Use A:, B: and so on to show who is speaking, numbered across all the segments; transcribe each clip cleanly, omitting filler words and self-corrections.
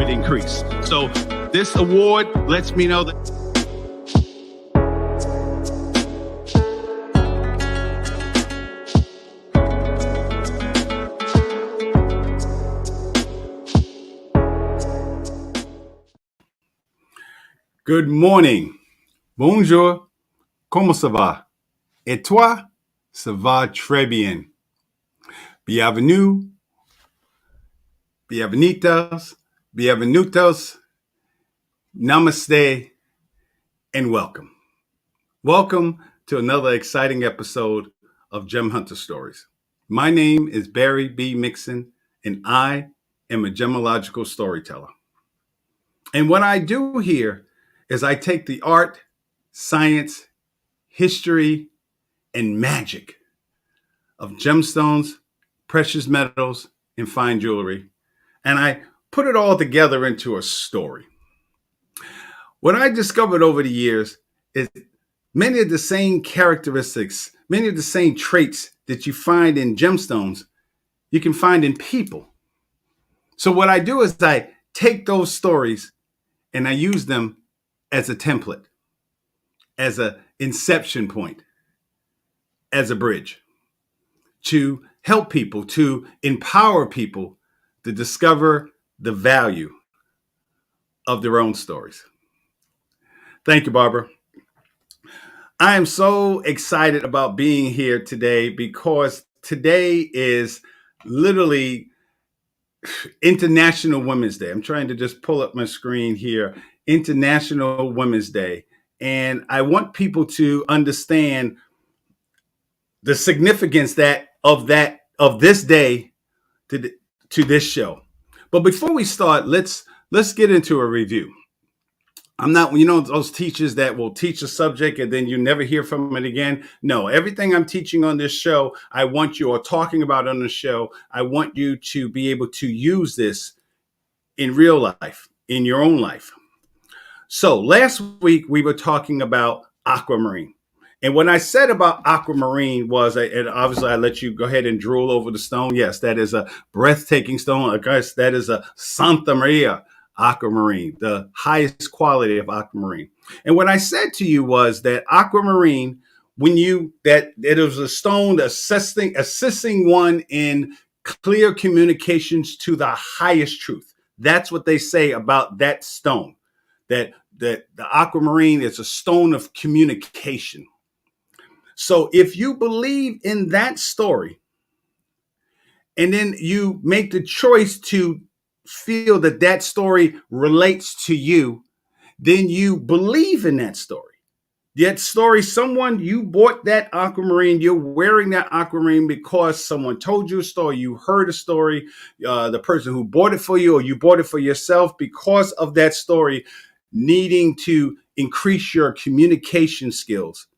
A: Increase. So this award lets me know that good morning. Bonjour. Comment ça va? Et toi? Ça va très bien. Bienvenue. Bienvenidos. Bienvenidos. Namaste. And welcome. Welcome to another exciting episode of Gem Hunter Stories. My name is Barry B. Mixon, and I am a gemological storyteller. And what I do here is I take the art, science, history, and magic of gemstones, precious metals, and fine jewelry, and I put it all together into a story. What I discovered over the years is many of the same characteristics, many of the same traits that you find in gemstones, you can find in people. So what I do is I take those stories and I use them as a template, as an inception point, as a bridge to help people, to empower people to discover the value of their own stories. Thank you, Barbara. I am so excited about being here today because today is literally International Women's Day. I'm trying to just pull up my screen here. International Women's Day. And I want people to understand the significance of this day to this show. But before we start, let's get into a review. I'm not, those teachers that will teach a subject and then you never hear from it again. No, everything I'm teaching on this show, I want you, or talking about on the show, I want you to be able to use this in real life, in your own life. So last week we were talking about aquamarine. And what I said about aquamarine was, and obviously I let you go ahead and drool over the stone. Yes, that is a breathtaking stone. I guess that is a Santa Maria aquamarine, the highest quality of aquamarine. And what I said to you was that aquamarine, that it was a stone assisting one in clear communications to the highest truth. That's what they say about that stone, that the aquamarine is a stone of communication. So if you believe in that story, and then you make the choice to feel that story relates to you, then you believe in that story. That story, you bought that aquamarine, you're wearing that aquamarine because someone told you a story, you heard a story, the person who bought it for you, or you bought it for yourself because of that story, needing to increase your communication skills.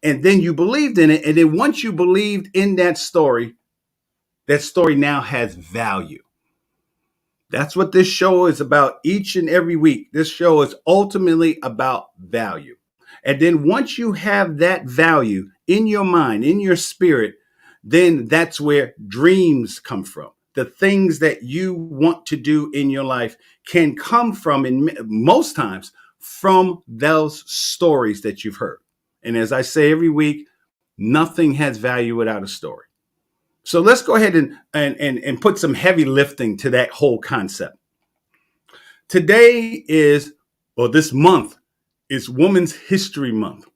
A: And then you believed in it. And then once you believed in that story now has value. That's what this show is about each and every week. This show is ultimately about value. And then once you have that value in your mind, in your spirit, then that's where dreams come from. the things that you want to do in your life can come from, in most times, from those stories that you've heard. And as I say every week, nothing has value without a story. So let's go ahead and put some heavy lifting to that whole concept. Today is, or this month is Women's History Month.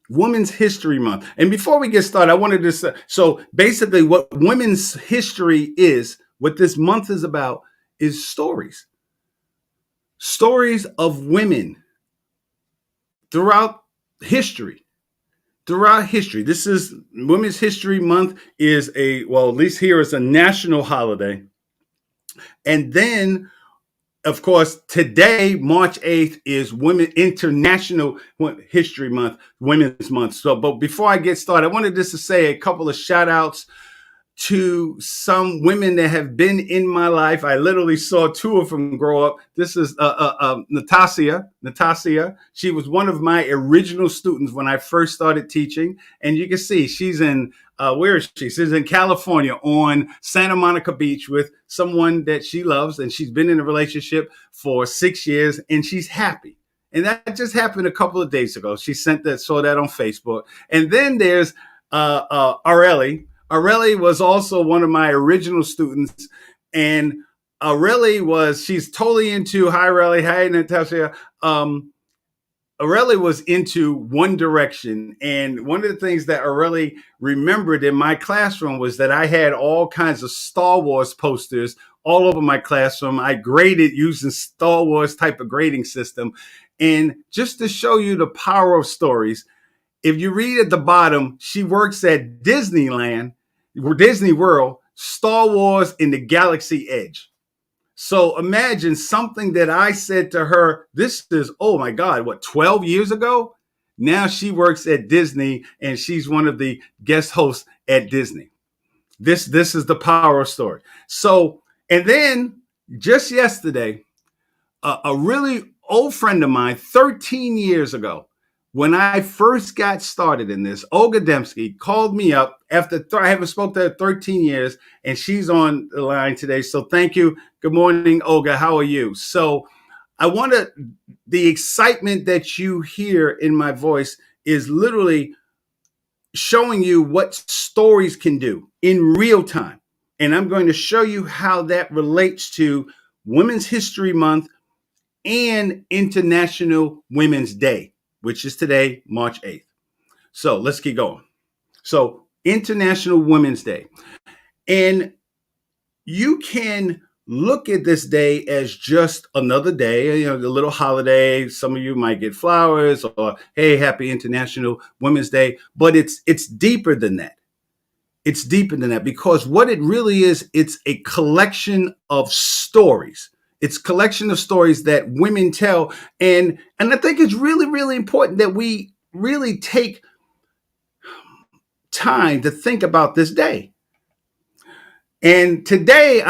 A: Women's History Month. And before we get started, I wanted to say, so basically what women's history is, what this month is about, is stories. Stories of women throughout history. Throughout history. This is Women's History Month is well, at least here is a national holiday. And then, of course, today, March 8th, is International History Month, Women's Month. So, but before I get started, I wanted just to say a couple of shout outs to some women that have been in my life. I literally saw two of them grow up. This is Natasha. She was one of my original students when I first started teaching. And you can see she's in, where is she? She's in California on Santa Monica Beach with someone that she loves. And she's been in a relationship for 6 years and she's happy. And that just happened a couple of days ago. She saw that on Facebook. And then there's Aurelie. Aurelie was also one of my original students, and she's totally into, hi Aurelie, hi Natasha. Aurelie was into One Direction, and one of the things that Aurelie remembered in my classroom was that I had all kinds of Star Wars posters all over my classroom. I graded using Star Wars type of grading system, and just to show you the power of stories, if you read at the bottom, she works at Disney World, Star Wars in the Galaxy Edge. So imagine something that I said to her, this is, oh my God, 12 years ago? Now she works at Disney and she's one of the guest hosts at Disney. This is the power of story. So, and then just yesterday, a really old friend of mine, 13 years ago, when I first got started in this, Olga Dembski called me up after I haven't spoken to her 13 years, and she's on the line today. So thank you. Good morning, Olga. How are you? So the excitement that you hear in my voice is literally showing you what stories can do in real time. And I'm going to show you how that relates to Women's History Month and International Women's Day, which is today, March 8th. So let's keep going. So International Women's Day. And you can look at this day as just another day, a little holiday. Some of you might get flowers or, hey, happy International Women's Day. But it's deeper than that. It's deeper than that because what it really is, it's a collection of stories. It's a collection of stories that women tell. And I think it's really, really important that we really take time to think about this day. And today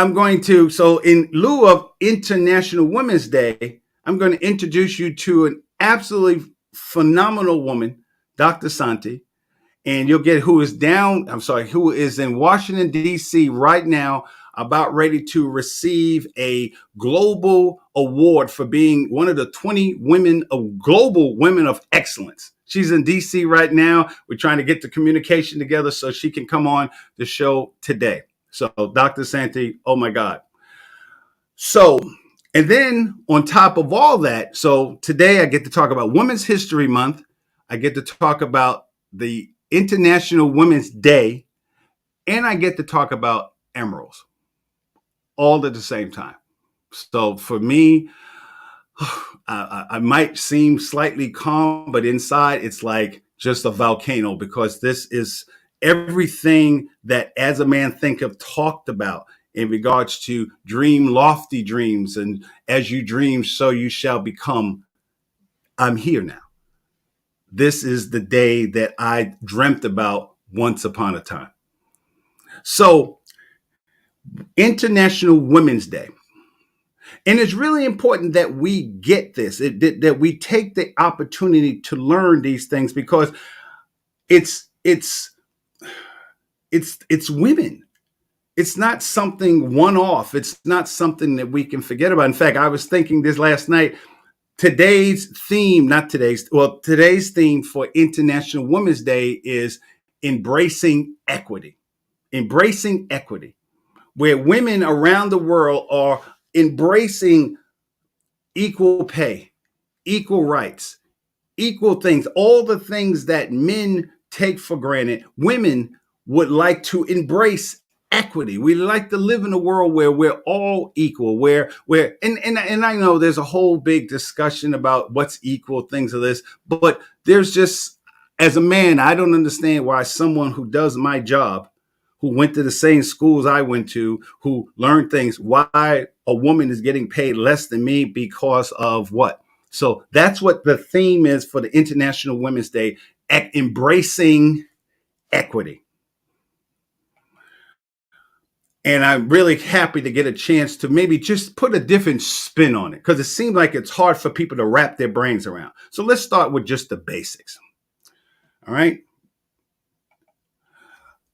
A: so in lieu of International Women's Day, I'm going to introduce you to an absolutely phenomenal woman, Dr. Sonty. And you'll get who is in Washington, D.C. right now, about ready to receive a global award for being one of the 20 global women of excellence. She's in D.C. right now. We're trying to get the communication together so she can come on the show today. So Dr. Sonty, oh my God. So, and then on top of all that, so today I get to talk about Women's History Month. I get to talk about the International Women's Day, and I get to talk about emeralds all at the same time. So for me, I might seem slightly calm, but inside it's like just a volcano because this is everything that As a Man Thinketh talked about in regards to dream lofty dreams, and as you dream, so you shall become. I'm here now. This is the day that I dreamt about once upon a time. So, International Women's Day. And it's really important that we get this, that we take the opportunity to learn these things because it's women. It's not something one off. It's not something that we can forget about. In fact, I was thinking this last night. Today's theme for International Women's Day is embracing equity. Embracing equity, where women around the world are embracing equal pay, equal rights, equal things, all the things that men take for granted. Women would like to embrace equity. We like to live in a world where we're all equal, and I know there's a whole big discussion about what's equal, things of this, but there's just, as a man, I don't understand why someone who does my job, who went to the same schools I went to, who learned things, why a woman is getting paid less than me because of what? So that's what the theme is for the International Women's Day, embracing equity. And I'm really happy to get a chance to maybe just put a different spin on it, because it seems like it's hard for people to wrap their brains around. So let's start with just the basics. All right.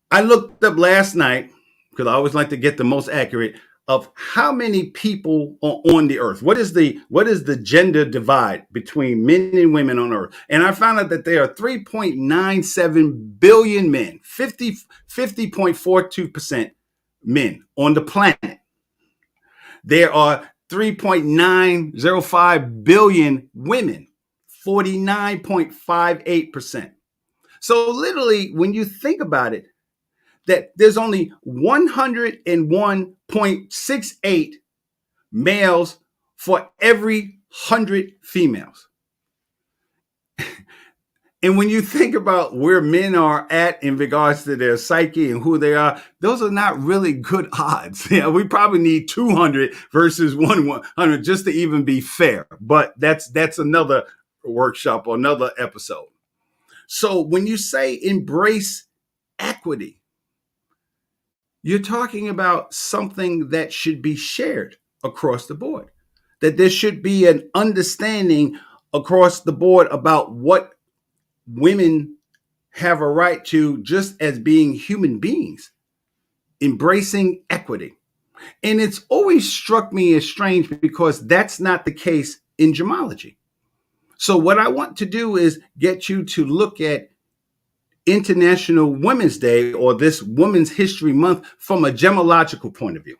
A: I looked up last night, because I always like to get the most accurate, of how many people are on the earth. What is the gender divide between men and women on earth? And I found out that there are 3.97 billion men, 50.42% men on the planet. There are 3.905 billion women, 49.58%. So literally, when you think about it, that there's only 101.68 males for every 100 females. And when you think about where men are at in regards to their psyche and who they are, those are not really good odds. Yeah, we probably need 200 versus 100 just to even be fair. But that's another workshop or another episode. So when you say embrace equity, you're talking about something that should be shared across the board, that there should be an understanding across the board about what women have a right to, just as being human beings, embracing equity. And it's always struck me as strange because that's not the case in gemology. So what I want to do is get you to look at International Women's Day, or this Women's History Month, from a gemological point of view.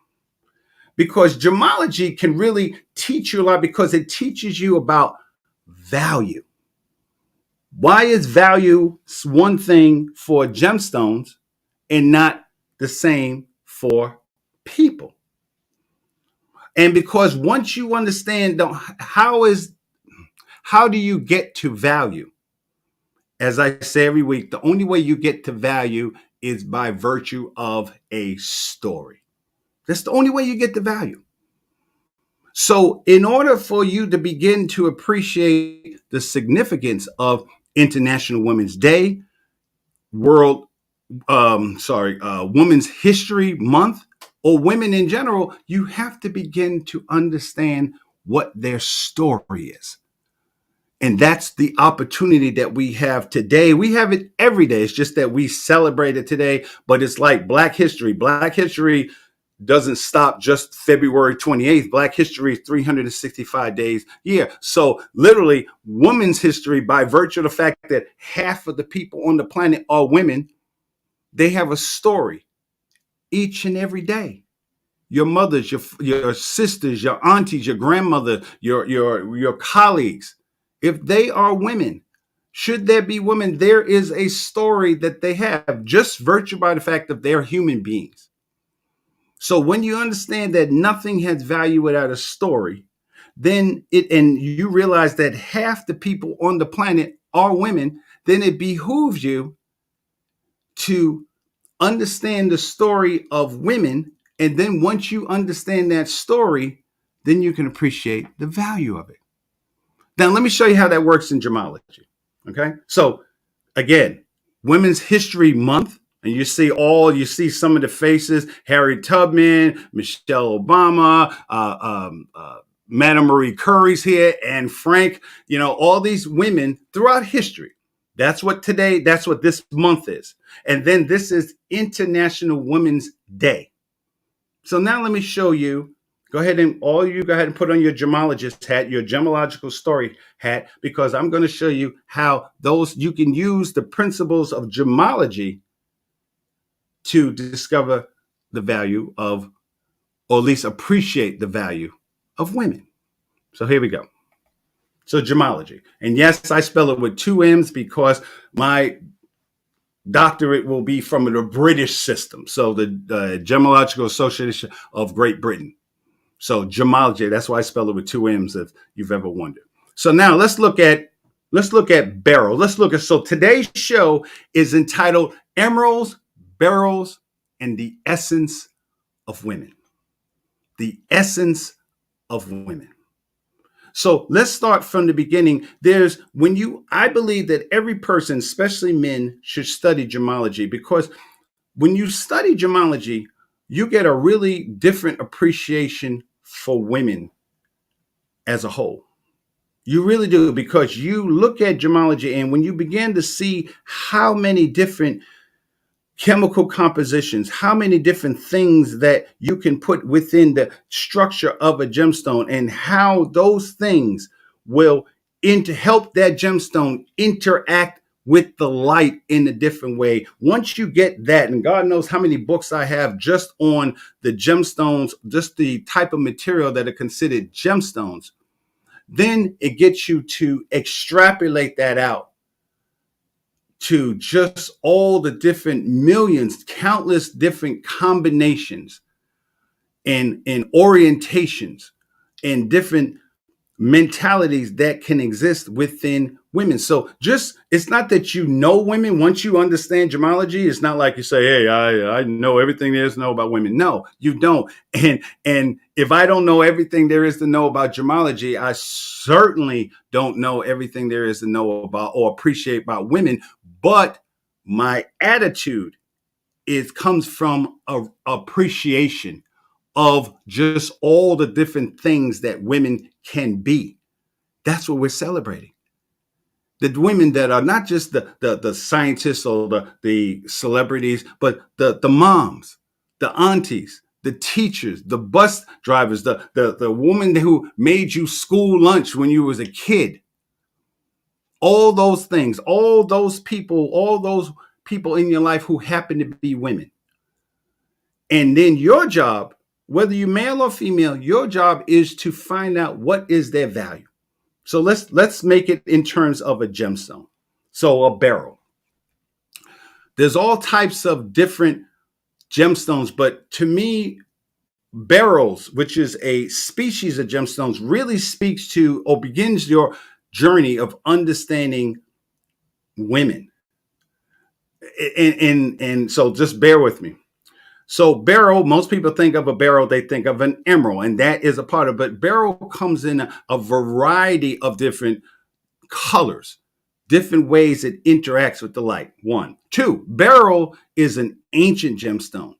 A: Because gemology can really teach you a lot, because it teaches you about value. Why is value one thing for gemstones and not the same for people? And because once you understand how do you get to value? As I say every week, the only way you get to value is by virtue of a story. That's the only way you get to value. So in order for you to begin to appreciate the significance of International Women's Day, Women's History Month, or women in general, you have to begin to understand what their story is. And that's the opportunity that we have today. We have it every day. It's just that we celebrate it today, but it's like Black History. Black History doesn't stop just February 28th. Black History is 365 days a year. So literally, women's history, by virtue of the fact that half of the people on the planet are women, they have a story each and every day. Your mothers, your sisters, your aunties, your grandmother, your colleagues, if they are women, should there be women, there is a story that they have, just virtue by the fact that they're human beings. So when you understand that nothing has value without a story, then and you realize that half the people on the planet are women, then it behooves you to understand the story of women. And then once you understand that story, then you can appreciate the value of it. Now, let me show you how that works in gemology. Okay. So again, Women's History Month, and you see some of the faces: Harriet Tubman, Michelle Obama, Madame Marie Curie's here, Anne Frank, all these women throughout history. That's what this month is. And then this is International Women's Day. So now let me show you. Go ahead and put on your gemologist hat, your gemological story hat, because I'm going to show you how you can use the principles of gemology to discover the value of, or at least appreciate the value of women. So here we go. So gemology. And yes, I spell it with two M's because my doctorate will be from the British system. So the Gemological Association of Great Britain. So gemology, that's why I spell it with two M's if you've ever wondered. So now let's look at Beryl. So today's show is entitled Emeralds, Beryls, and the Essence of Women. The essence of women. So let's start from the beginning. I believe that every person, especially men, should study gemology, because when you study gemology, you get a really different appreciation for women as a whole. You really do, because you look at gemology, and when you begin to see how many different chemical compositions, how many different things that you can put within the structure of a gemstone, and how those things will help that gemstone interact with the light in a different way. Once you get that, and God knows how many books I have just on the gemstones, just the type of material that are considered gemstones, then it gets you to extrapolate that out to just all the different millions, countless different combinations and orientations and different mentalities that can exist within women. So it's not that you know women. Once you understand gemology, it's not like you say, hey, I know everything there is to know about women. No, you don't. And if I don't know everything there is to know about gemology, I certainly don't know everything there is to know about or appreciate about women. But my attitude comes from a appreciation of just all the different things that women can be. That's what we're celebrating. The women that are not just the scientists or the celebrities, but the moms, the aunties, the teachers, the bus drivers, the woman who made you school lunch when you was a kid. All those things, all those people in your life who happen to be women. And then your job, whether you're male or female, your job is to find out what is their value. So let's make it in terms of a gemstone. So a beryl. There's all types of different gemstones, but to me, beryls, which is a species of gemstones, really speaks to or begins your journey of understanding women. And so just bear with me. So beryl, most people think of a beryl, they think of an emerald, and that is a part of it. But beryl comes in a variety of different colors, different ways it interacts with the light. 1. 2, beryl is an ancient gemstone.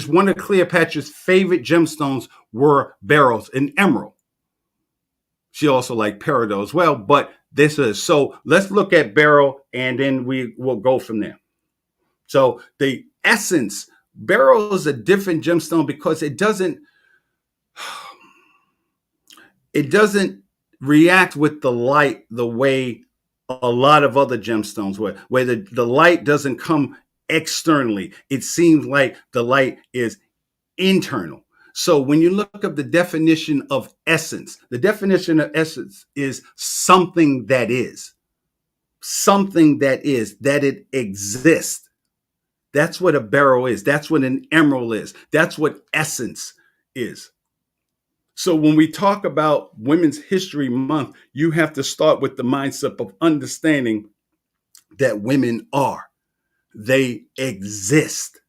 A: One of Cleopatra's favorite gemstones were beryls and emerald. She also liked peridot as well, but so let's look at beryl and then we will go from there. So the essence, beryl is a different gemstone because it doesn't react with the light the way a lot of other gemstones would, where the light doesn't come externally. It seems like the light is internal. So when you look up the definition of essence, the definition of essence is something that is, that it exists. That's what a beryl is. That's what an emerald is. That's what essence is. So when we talk about Women's History Month, you have to start with the mindset of understanding that women they exist.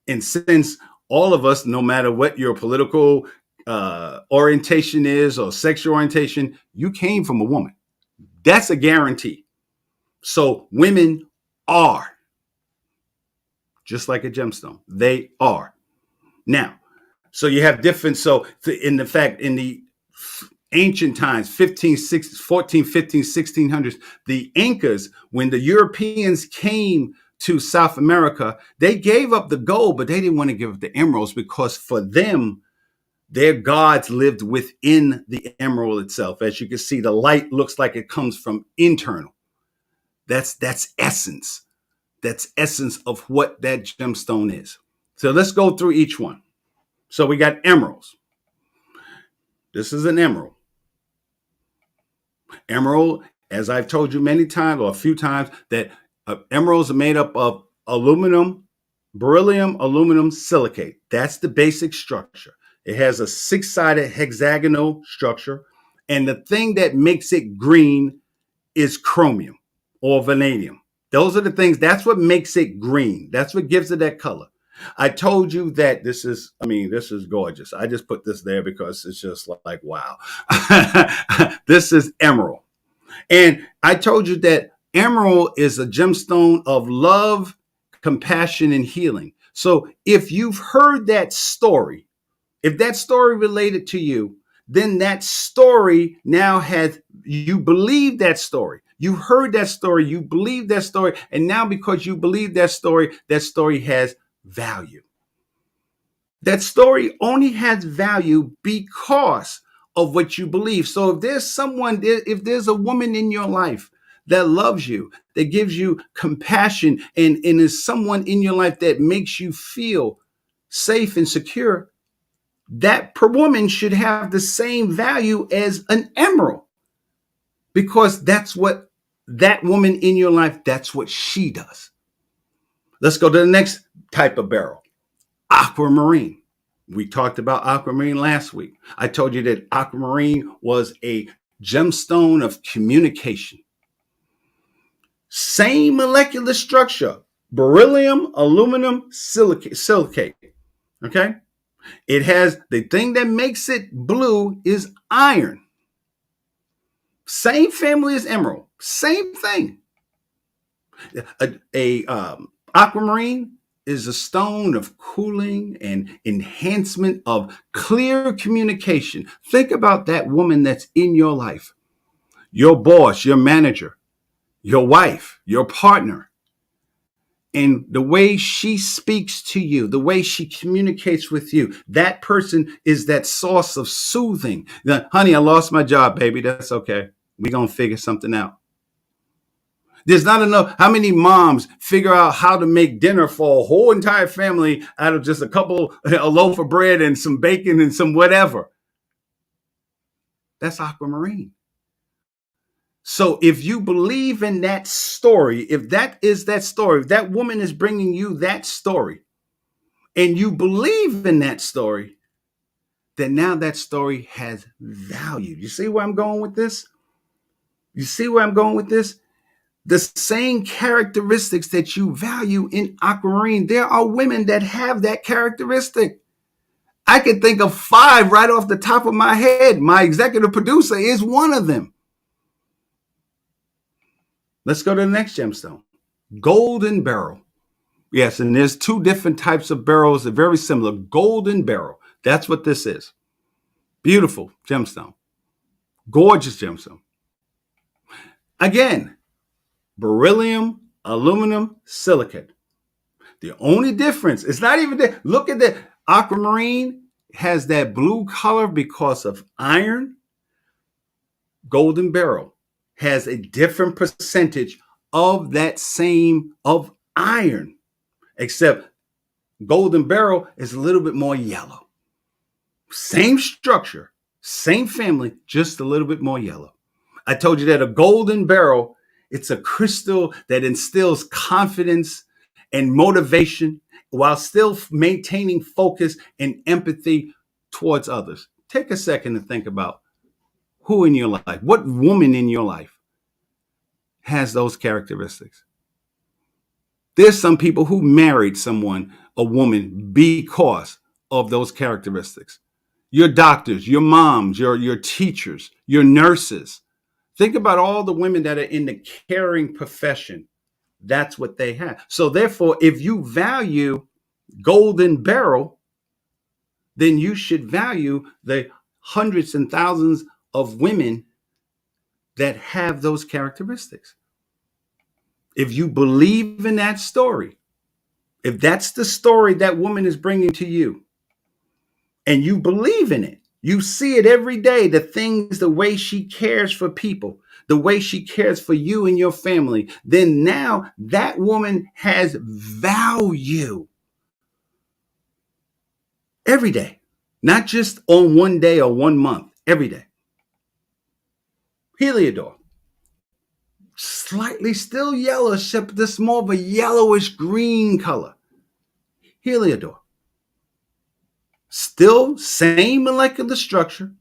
A: And since all of us, no matter what your political orientation is or sexual orientation, you came from a woman. That's a guarantee. So women are just like a gemstone. They are. Now, so you have different, in the ancient times, 14, 15, 1600s, the Incas, when the Europeans came to South America, they gave up the gold, but they didn't want to give up the emeralds because for them, their gods lived within the emerald itself. As you can see, the light looks like it comes from internal. That's essence. That's essence of what that gemstone is. So let's go through each one. So we got emeralds. This is an emerald. Emerald, as I've told you many times or a few times, that emeralds are made up of aluminum, beryllium, aluminum, silicate. That's the basic structure. It has a 6-sided hexagonal structure. And the thing that makes it green is chromium or vanadium. Those are the things, that's what makes it green. That's what gives it that color. I told you that this is gorgeous. I just put this there because it's just like, wow. This is emerald. And I told you that emerald is a gemstone of love, compassion, and healing. So if you've heard that story, if that story related to you, then that story now has, you believe that story. You heard that story, you believe that story, and now because you believe that story has value. That story only has value because of what you believe. So if there's a woman in your life that loves you, that gives you compassion, and is someone in your life that makes you feel safe and secure, that woman should have the same value as an emerald, because that's what that woman in your life, that's what she does. Let's go to the next type of beryl, aquamarine. We talked about aquamarine last week. I told you that aquamarine was a gemstone of communication. Same molecular structure, beryllium, aluminum, silicate. Okay? It has, the thing that makes it blue is iron. Same family as emerald. Same thing. Aquamarine is a stone of cooling and enhancement of clear communication. Think about that woman that's in your life, your boss, your manager, your wife, your partner, and the way she speaks to you, the way she communicates with you. That person is that source of soothing. Honey, I lost my job, baby. That's okay. We're going to figure something out. There's not enough. How many moms figure out how to make dinner for a whole entire family out of just a loaf of bread and some bacon and some whatever? That's aquamarine. So if you believe in that story, if that is that story, if that woman is bringing you that story, and you believe in that story, then now that story has value. You see where I'm going with this? You see where I'm going with this? The same characteristics that you value in aquamarine, there are women that have that characteristic. I can think of 5 right off the top of my head. My executive producer is one of them. Let's go to the next gemstone, golden beryl. Yes, and there's 2 different types of beryls that are very similar. Golden beryl, that's what this is. Beautiful gemstone, gorgeous gemstone. Again, beryllium, aluminum, silicate. The only difference, it's not even there. Look at that. Aquamarine has that blue color because of iron. Golden beryl has a different percentage of that same of iron, except golden beryl is a little bit more yellow. Same structure, same family, just a little bit more yellow. I told you that a golden beryl, it's a crystal that instills confidence and motivation while still maintaining focus and empathy towards others. Take a second to think about who in your life, what woman in your life has those characteristics. There's some people who married someone, a woman, because of those characteristics. Your doctors, your moms, your teachers, your nurses. Think about all the women that are in the caring profession. That's what they have. So therefore, if you value golden beryl, then you should value the hundreds and thousands of women that have those characteristics. If you believe in that story, if that's the story that woman is bringing to you, and you believe in it, you see it every day, the things, the way she cares for people, the way she cares for you and your family, then now that woman has value every day, not just on one day or 1 month, every day. Heliodor, slightly still yellow, except this more of a yellowish green color. Heliodor, still same molecular structure,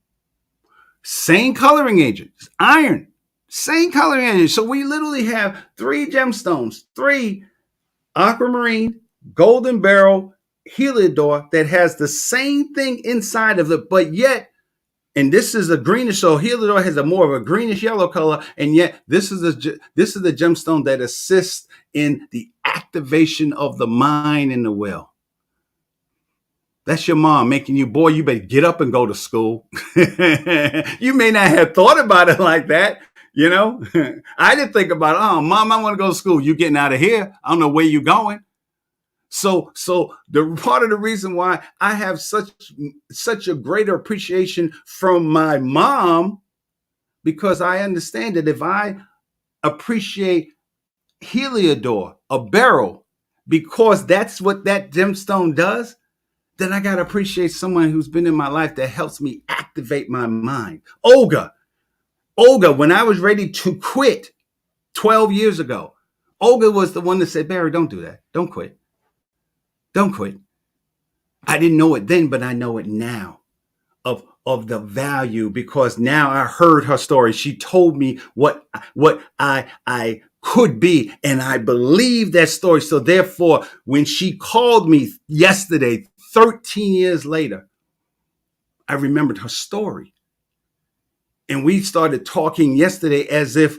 A: same coloring agents, iron, same coloring agent. So we literally have 3 gemstones, 3 aquamarine, golden beryl, heliodor that has the same thing inside of it, but yet, and this is a greenish, so heliodor has a more of a greenish yellow color, and yet this is the gemstone that assists in the activation of the mind and the will. That's your mom making you, boy, you better get up and go to school. You may not have thought about it like that. You know, I didn't think about, oh, mom, I want to go to school. You getting out of here. I don't know where you're going. So the part of the reason why I have such a greater appreciation from my mom, because I understand that if I appreciate heliodor, a beryl, because that's what that gemstone does, then I got to appreciate someone who's been in my life that helps me activate my mind. Olga, when I was ready to quit 12 years ago, Olga was the one that said, Barry, don't do that. Don't quit. Don't quit. I didn't know it then, but I know it now of the value, because now I heard her story. She told me what I could be, and I believe that story. So therefore, when she called me yesterday, 13 years later, I remembered her story. And we started talking yesterday as if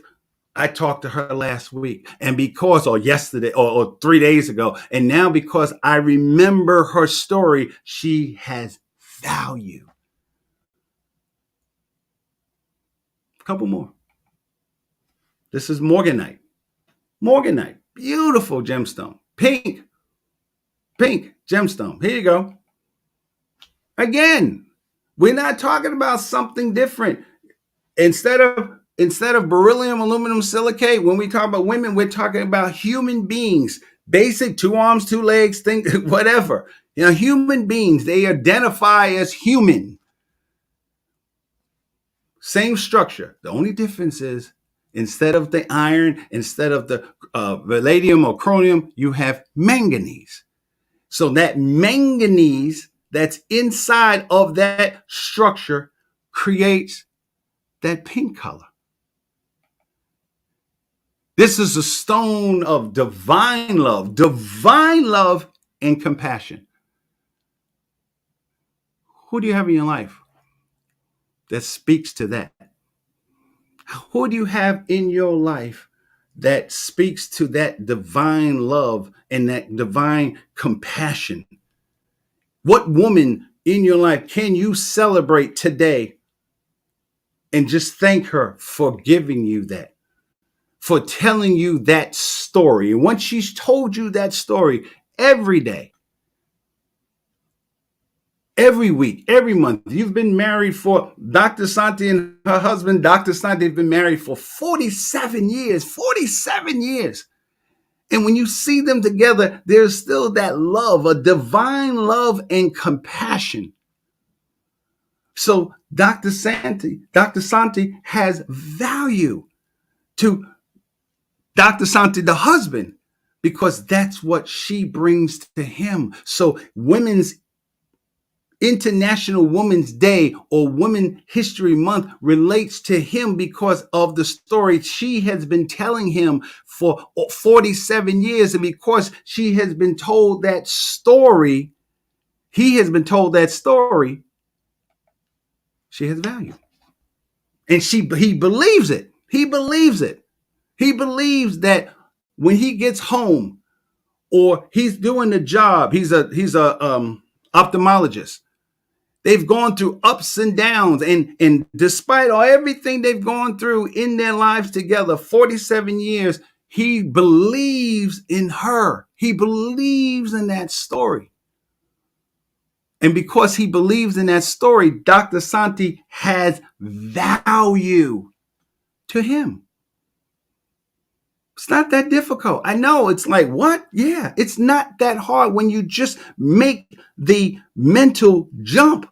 A: I talked to her last week, and because, or yesterday, or 3 days ago. And now because I remember her story, she has value. A couple more. This is Morganite. Morganite, beautiful gemstone. Pink gemstone. Here you go. Again, we're not talking about something different. Instead of beryllium, aluminum, silicate, when we talk about women, we're talking about human beings. Basic 2 arms, 2 legs, thing, whatever. You know, human beings, they identify as human. Same structure. The only difference is, instead of the iron, instead of the palladium or chromium, you have manganese. So that manganese that's inside of that structure creates that pink color. This is a stone of divine love and compassion. Who do you have in your life that speaks to that? Who do you have in your life that speaks to that divine love and that divine compassion? What woman in your life can you celebrate today and just thank her for giving you that, for telling you that story? And once she's told you that story every day, every week, every month, you've been married for, Dr. Sonty and her husband, Dr. Sonty, have been married for 47 years, 47 years. And when you see them together, there's still that love, a divine love and compassion. So Dr. Sonty has value to Dr. Sonty, the husband, because that's what she brings to him. So Women's International Women's Day or Women History Month relates to him because of the story she has been telling him for 47 years. And because she has been told that story, he has been told that story, she has value. And he believes it. He believes it. He believes that when he gets home or he's doing the job, he's a ophthalmologist. They've gone through ups and downs, and despite everything they've gone through in their lives together, 47 years, He believes in her. He believes in that story. And because he believes in that story, Dr. Sonty has value to him. It's not that difficult. I know it's like, what? Yeah, it's not that hard when you just make the mental jump.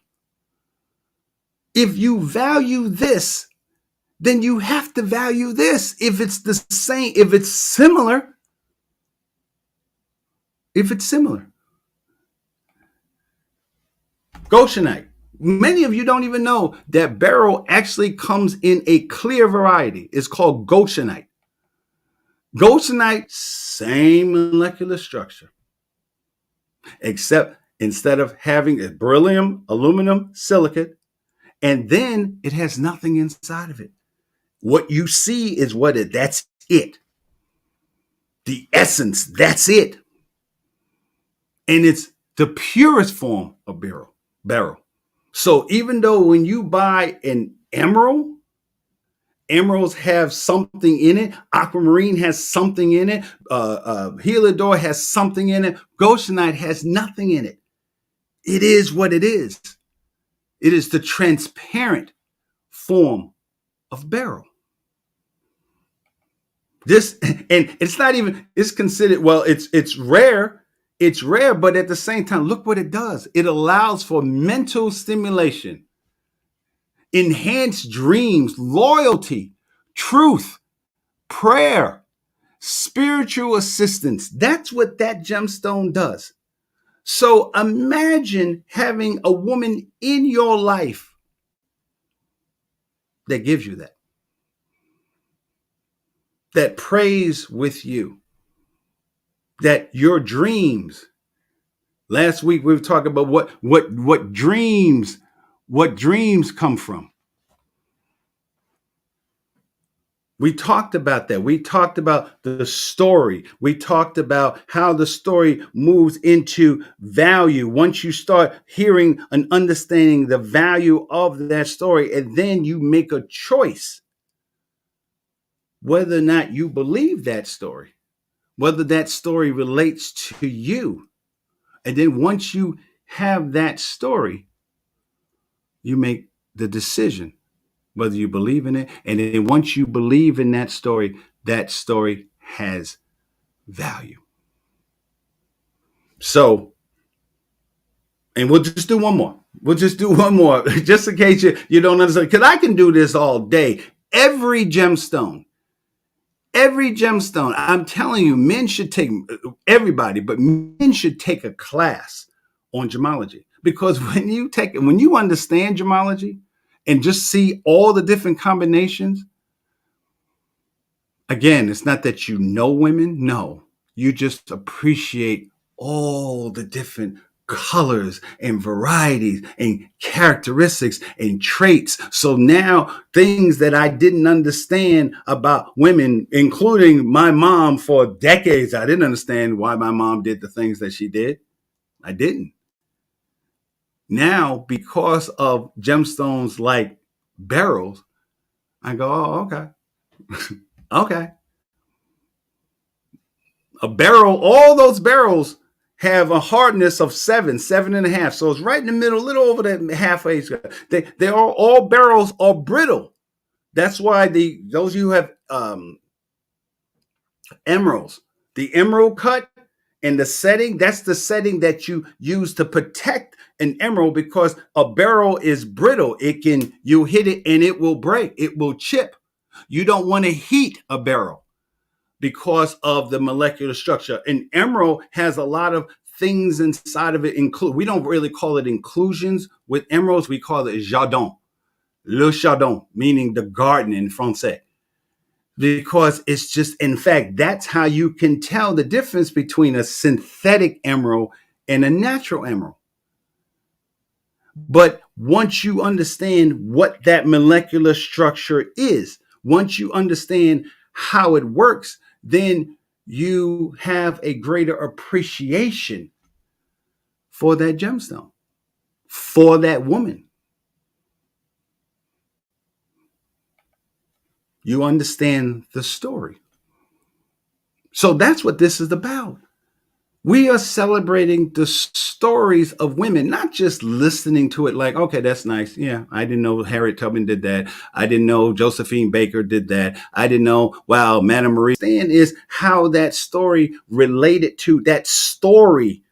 A: If you value this, then you have to value this. If it's the same, if it's similar. Goshenite. Many of you don't even know that beryl actually comes in a clear variety. It's called Goshenite. Goshenite, same molecular structure, except instead of having a beryllium, aluminum, silicate, and then it has nothing inside of it. What you see is that's it. The essence, that's it. And it's the purest form of beryl. So even though when you buy an emerald, emeralds have something in it. Aquamarine has something in it. Heliodor has something in it. Goshenite has nothing in it. It is what it is. It is the transparent form of beryl. This, and it's not even, it's considered, well, it's rare. It's rare, but at the same time, look what it does. It allows for mental stimulation, enhanced dreams, loyalty, truth, prayer, spiritual assistance. That's what that gemstone does. So imagine having a woman in your life that gives you that prays with you, that your dreams. Last week we were talking about what dreams come from. We talked about that. We talked about the story. We talked about how the story moves into value. Once you start hearing and understanding the value of that story, and then you make a choice whether or not you believe that story, whether that story relates to you. And then once you have that story, you make the decision whether you believe in it. And then once you believe in that story has value. So, and we'll just do one more. Just in case you don't understand, because I can do this all day. Every gemstone, I'm telling you, men should take, everybody, but men should take a class on gemology. Because when you understand gemology and just see all the different combinations, again, it's not that you know women. No, you just appreciate all the different colors and varieties and characteristics and traits. So now things that I didn't understand about women, including my mom for decades, I didn't understand why my mom did the things that she did. I didn't. Now, because of gemstones like beryls, I go, oh, okay. Okay. A beryl, all those beryls have a hardness of 7.5. So it's right in the middle, a little over that halfway. They are all beryls are brittle. That's why those of you who have emeralds, the emerald cut and the setting, that's the setting that you use to protect an emerald, because a beryl is brittle. You hit it and it will break, it will chip. You don't want to heat a beryl because of the molecular structure. An emerald has a lot of things inside of it. We don't really call it inclusions with emeralds. We call it jardin, le jardin, meaning the garden in Francais. Because it's just, in fact, that's how you can tell the difference between a synthetic emerald and a natural emerald. But once you understand what that molecular structure is, once you understand how it works, then you have a greater appreciation for that gemstone, for that woman. You understand the story. So that's what this is about. We are celebrating the stories of women, not just listening to it like, okay, that's nice. Yeah, I didn't know Harriet Tubman did that. I didn't know Josephine Baker did that. I didn't know, wow, Madame Marie. Understand is how that story related to that story,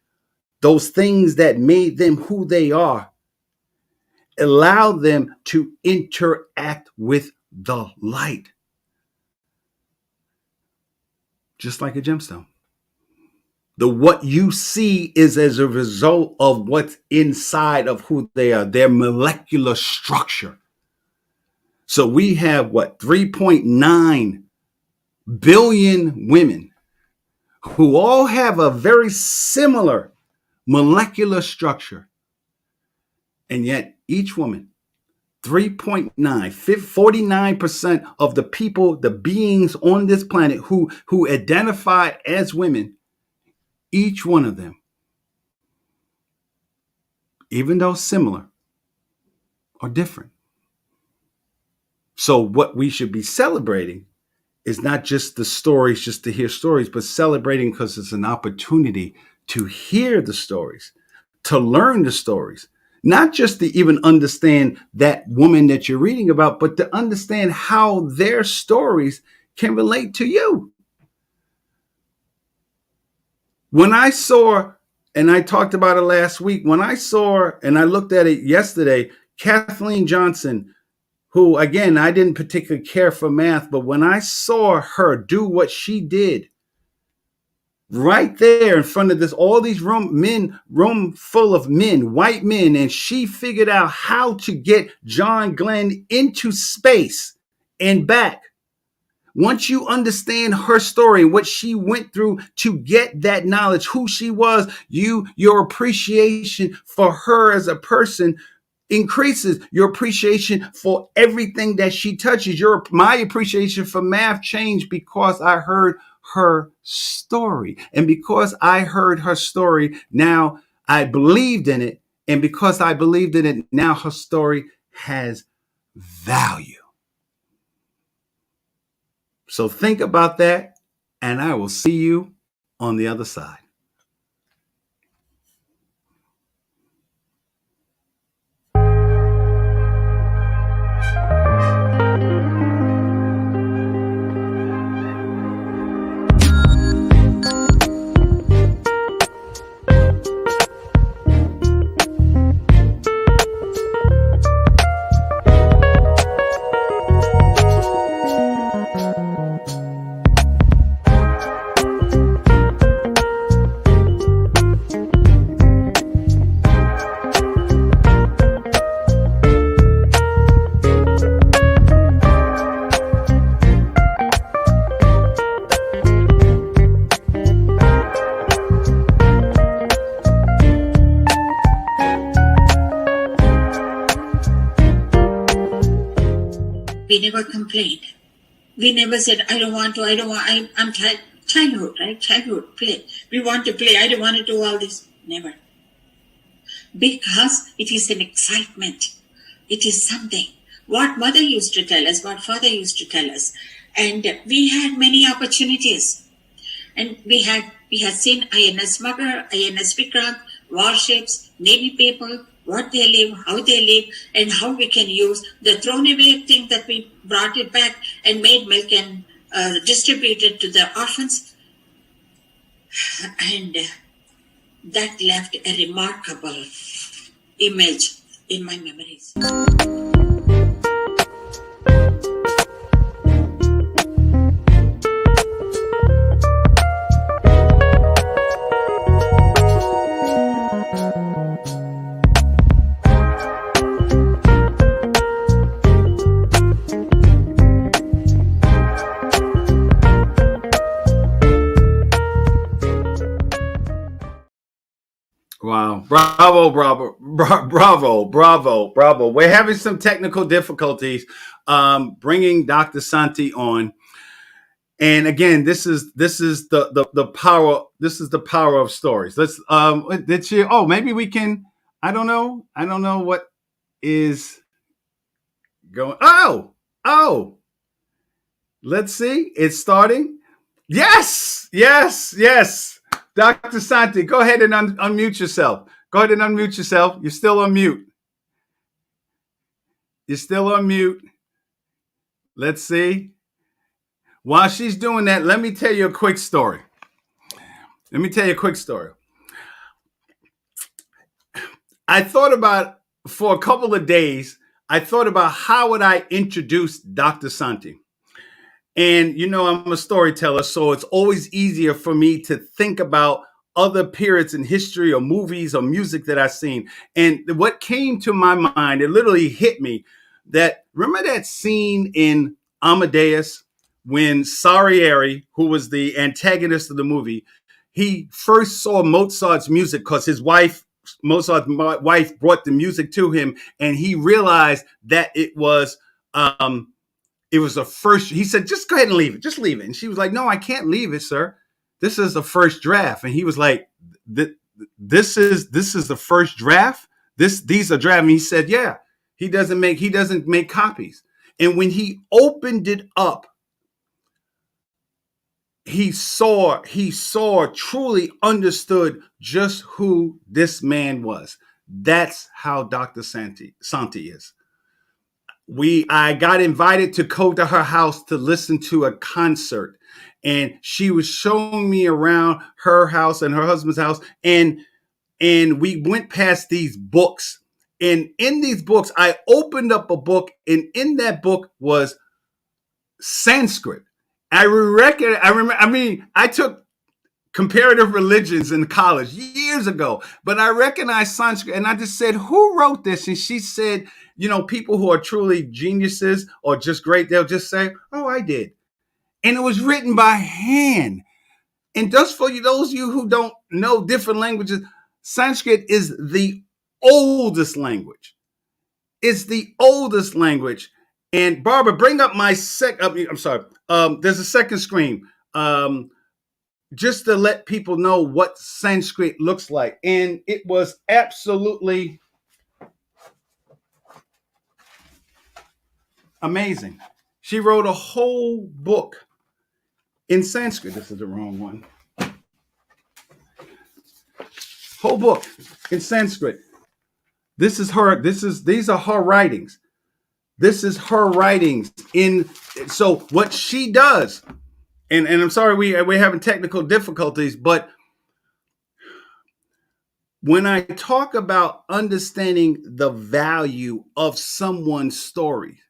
A: those things that made them who they are, allow them to interact with the light, just like a gemstone. What you see is as a result of what's inside of who they are, their molecular structure. So we have 3.9 billion women who all have a very similar molecular structure. And yet each woman, 3.9, 49% of the people, the beings on this planet who identify as women, each one of them, even though similar, are different. So what we should be celebrating is not just the stories, just to hear stories, but celebrating because it's an opportunity to hear the stories, to learn the stories, not just to even understand that woman that you're reading about, but to understand how their stories can relate to you. When I saw, and I talked about it last week, when I saw, and I looked at it yesterday, Kathleen Johnson, who, again, I didn't particularly care for math, but when I saw her do what she did right there in front of all these room full of men, white men, and she figured out how to get John Glenn into space and back. Once you understand her story, what she went through to get that knowledge, who she was, your appreciation for her as a person increases. Your appreciation for everything that she touches. My appreciation for math changed because I heard her story. And because I heard her story, now I believed in it. And because I believed in it, now her story has value. So think about that, and I will see you on the other side.
B: We never complained. We never said, I don't want to, I'm childhood, right? Childhood, play. We want to play, I don't want to do all this. Never. Because it is an excitement. It is something. What mother used to tell us, what father used to tell us. And we had many opportunities. And we had seen INS Mugger, INS Vikrant, warships, Navy people, what they live, how they live, and how we can use the thrown away thing that we brought it back and made milk and distributed to the orphans. And that left a remarkable image in my memories.
A: Wow. Bravo, bravo, bravo, bravo, bravo. We're having some technical difficulties bringing Dr. Sonty on. And again, this is the power. This is the power of stories. Let's maybe we can, I don't know what is going. Oh, let's see. It's starting. Yes, yes, yes. Dr. Sonty, go ahead and unmute yourself. Go ahead and unmute yourself. You're still on mute. You're still on mute. Let's see. While she's doing that, let me tell you a quick story. Let me tell you a quick story. I thought about, for a couple of days, I thought about how would I introduce Dr. Sonty. And you know, I'm a storyteller, so it's always easier for me to think about other periods in history or movies or music that I've seen. And what came to my mind, it literally hit me that, remember that scene in Amadeus when Salieri, who was the antagonist of the movie, he first saw Mozart's music because his wife, Mozart's wife, brought the music to him, and he realized that it was the first. He said, just go ahead and leave it. Just leave it. And she was like, no, I can't leave it, sir. This is the first draft. And he was like, this is the first draft. These are drafts. And he said, yeah, he doesn't make copies. And when he opened it up, he saw, truly understood just who this man was. That's how Dr. Sonty is. I got invited to go to her house to listen to a concert, and she was showing me around her house and her husband's house, and we went past these books, and in these books I opened up a book, and in that book was Sanskrit. I took comparative religions in college years ago, but I recognized Sanskrit, and I just said, who wrote this? And she said, you know, people who are truly geniuses or just great, they'll just say, oh, I did. And it was written by hand. And just for those of you who don't know different languages, Sanskrit is the oldest language. It's the oldest language. And Barbara, bring up my I'm sorry. There's a second screen. Just to let people know what Sanskrit looks like. And it was absolutely amazing. She wrote a whole book in Sanskrit. This is the wrong one. Whole book in Sanskrit. These are her writings. This is her writings. So what she does, and I'm sorry we're having technical difficulties, but when I talk about understanding the value of someone's story,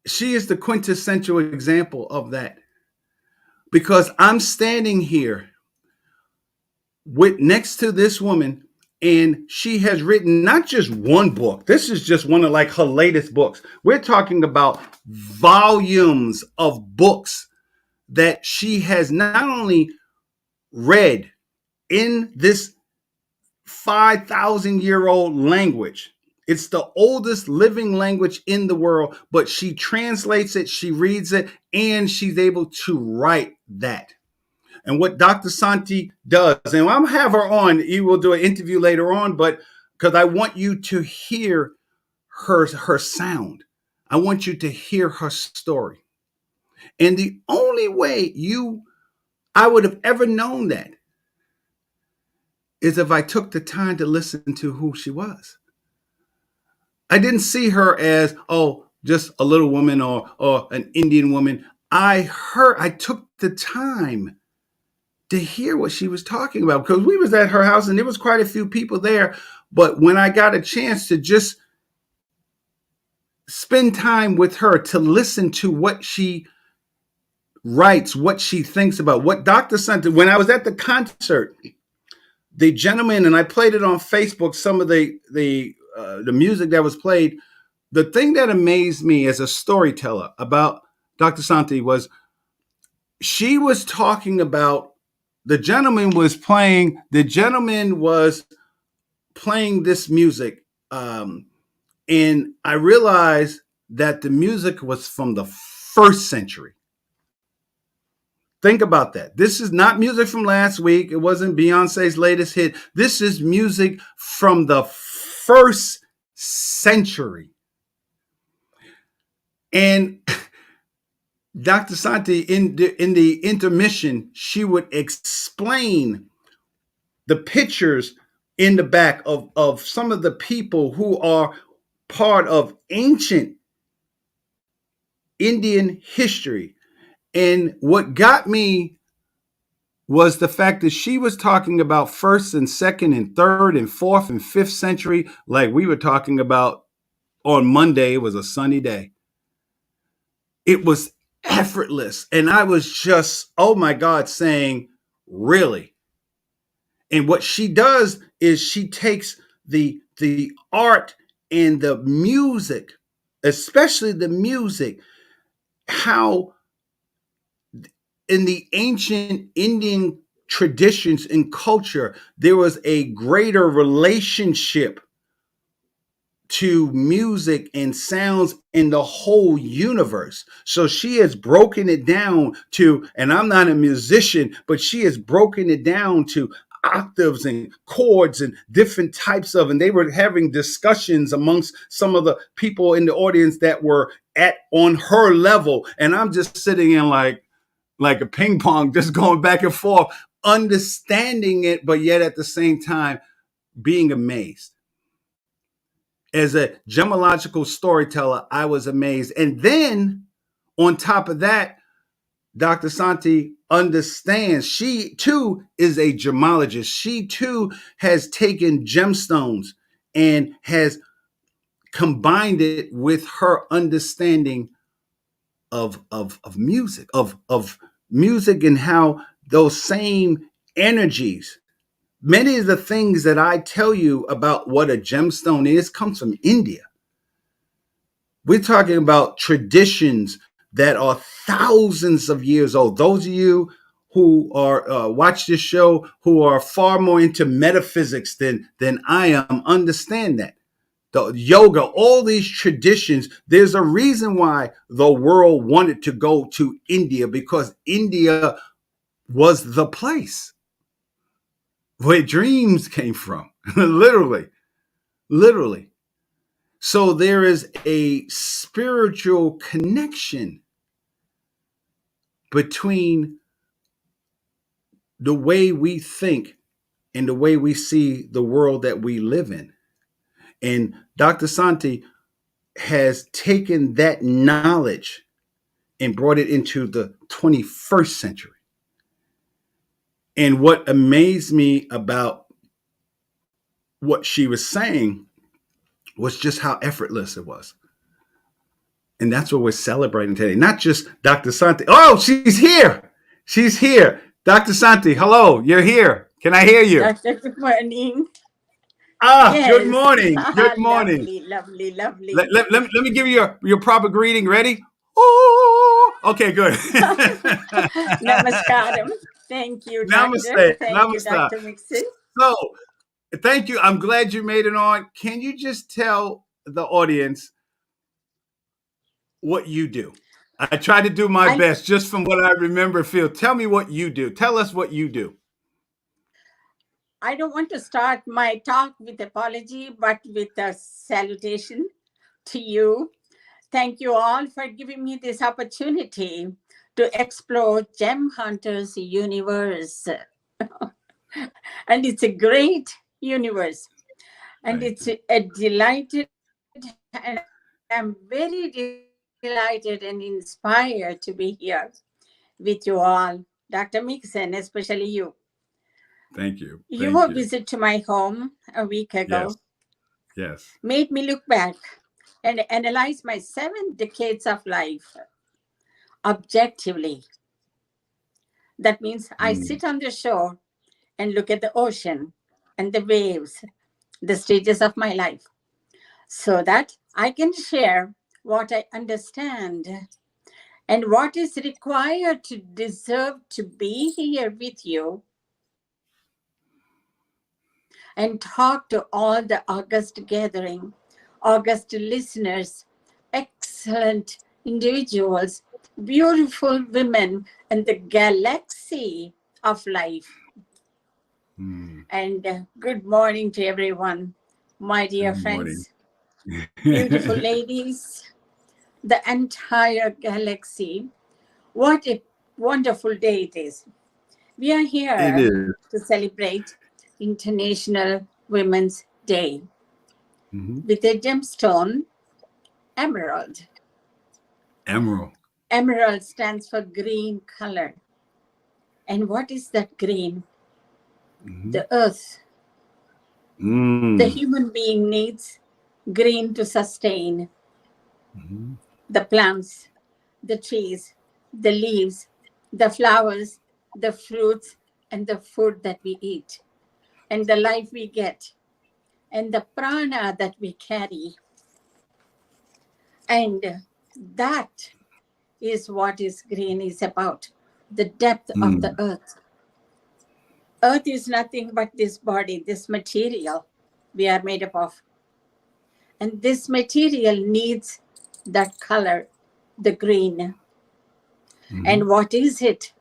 A: she is the quintessential example of that. Because I'm standing here next to this woman, and she has written not just one book. This is just one of like her latest books. We're talking about volumes of books that she has not only read in this 5,000-year-old language. It's the oldest living language in the world, but she translates it, she reads it, and she's able to write that. And what Dr. Sonty does, and I'll have her on, you will do an interview later on, but because I want you to hear her sound. I want you to hear her story. And the only way I would have ever known that is if I took the time to listen to who she was. I didn't see her as, oh, just a little woman or an Indian woman. I took the time to hear what she was talking about, because we was at her house and there was quite a few people there. But when I got a chance to just spend time with her, to listen to what she writes, what she thinks about, what Dr. Sonty, when I was at the concert, the gentleman, and I played it on Facebook, some of the music that was played. The thing that amazed me as a storyteller about Dr. Sonty was she was talking about the gentleman was playing this music. And I realized that the music was from the 1st century. Think about that. This is not music from last week. It wasn't Beyonce's latest hit. This is music from the 1st century. And Dr. Santi, in the intermission, she would explain the pictures in the back of some of the people who are part of ancient Indian history. And what got me was the fact that she was talking about first and second and third and fourth and fifth century, like we were talking about on Monday. It was a sunny day. It was effortless. And I was just, oh my God, saying, really? And what she does is she takes the art and the music, especially the music, how in the ancient Indian traditions and culture, there was a greater relationship to music and sounds in the whole universe. So she has broken it down to, and I'm not a musician, but she has broken it down to octaves and chords and different types of, and they were having discussions amongst some of the people in the audience that were at on her level. And I'm just sitting in like a ping pong, just going back and forth, understanding it, but yet at the same time being amazed. As a gemological storyteller, I was amazed. And then on top of that, Dr. Sonty understands, she too is a gemologist. She too has taken gemstones and has combined it with her understanding of music, of music, and how those same energies, many of the things that I tell you about what a gemstone is, comes from India. We're talking about traditions that are thousands of years old. Those of you who are watch this show who are far more into metaphysics than I am understand that. The yoga, all these traditions, there's a reason why the world wanted to go to India, because India was the place where dreams came from. Literally. So there is a spiritual connection between the way we think and the way we see the world that we live in. And Dr. Santi has taken that knowledge and brought it into the 21st century. And what amazed me about what she was saying was just how effortless it was. And that's what we're celebrating today. Not just Dr. Santi. Oh, she's here. She's here. Dr. Santi, hello. You're here. Can I hear you?
C: Doctor, good morning.
A: Good
C: Yes.
A: morning. Good morning.
C: Lovely, lovely,
A: Let,
C: lovely.
A: let, let, me, let me give you your proper greeting. Ready? Oh, okay, good.
C: Namaskaram. Thank you, Doctor.
A: Namaste.
C: Thank you,
A: Namaste.
C: Dr. Mixon.
A: So, thank you. I'm glad you made it on. Can you just tell the audience what you do? I try to do my
C: I,
A: best just from what I remember, Phil. Tell me what you do. Tell us what you do.
C: I don't want to start my talk with apology, but with a salutation to you. Thank you all for giving me this opportunity to explore Gem Hunters universe. And it's a great universe. And
A: Thank
C: it's
A: you.
C: a delighted, and I'm very delighted and inspired to be here with you all, Dr. Mixon, especially you.
A: Thank you.
C: Your
A: Thank you.
C: visit to my home a week ago
A: Yes. Yes.
C: made me look back and analyze my 7 decades of life objectively. That means I
A: Mm.
C: sit on the shore and look at the ocean and the waves, the stages of my life, so that I can share what I understand and what is required to deserve to be here with you and talk to all the August gathering, August listeners, excellent individuals, beautiful women, and the galaxy of life.
A: Mm.
C: And good morning to everyone, my dear
A: Good morning.
C: friends, beautiful ladies, the entire galaxy. What a wonderful day it is. We are
A: It
C: here
A: is.
C: to celebrate International Women's Day
A: Mhm.
C: with a gemstone, emerald.
A: Emerald.
C: Emerald stands for green color. And what is that green?
A: Mhm.
C: The earth. The
A: Mm.
C: human being needs green to sustain
A: Mhm.
C: the plants, the trees, the leaves, the flowers, the fruits, and the food that we eat, and the life we get, and the prana that we carry. And that is what is green is about, the depth of the
A: Mm.
C: earth. Earth is nothing but this body, this material we are made up of. And this material needs that color, the green.
A: Mhm.
C: And what is it?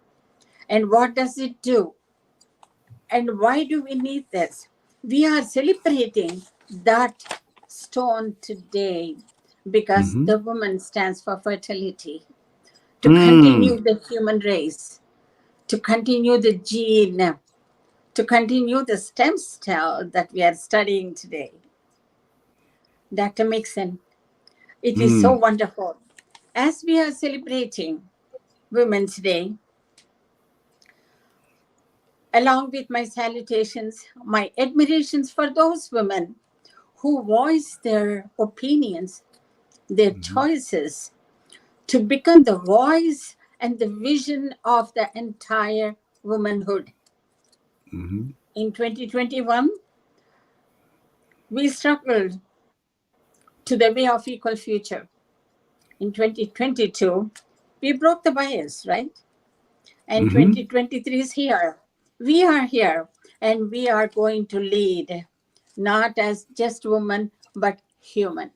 C: And what does it do? And why do we need this? We are celebrating that stone today because
A: Mhm.
C: the woman stands for fertility, to
A: Mm.
C: continue the human race, to continue the gene, to continue the stem cell that we are studying today. Dr. Mixon, it is so
A: Mm.
C: wonderful. As we are celebrating Women's Day, along with my salutations, my admirations for those women who voice their opinions, their
A: Mhm.
C: choices to become the voice and the vision of the entire womanhood.
A: Mhm.
C: In 2021, we struggled to the way of equal future. In 2022, we broke the bias, right? And
A: Mhm.
C: 2023 is here. We are here and we are going to lead, not as just women, but human.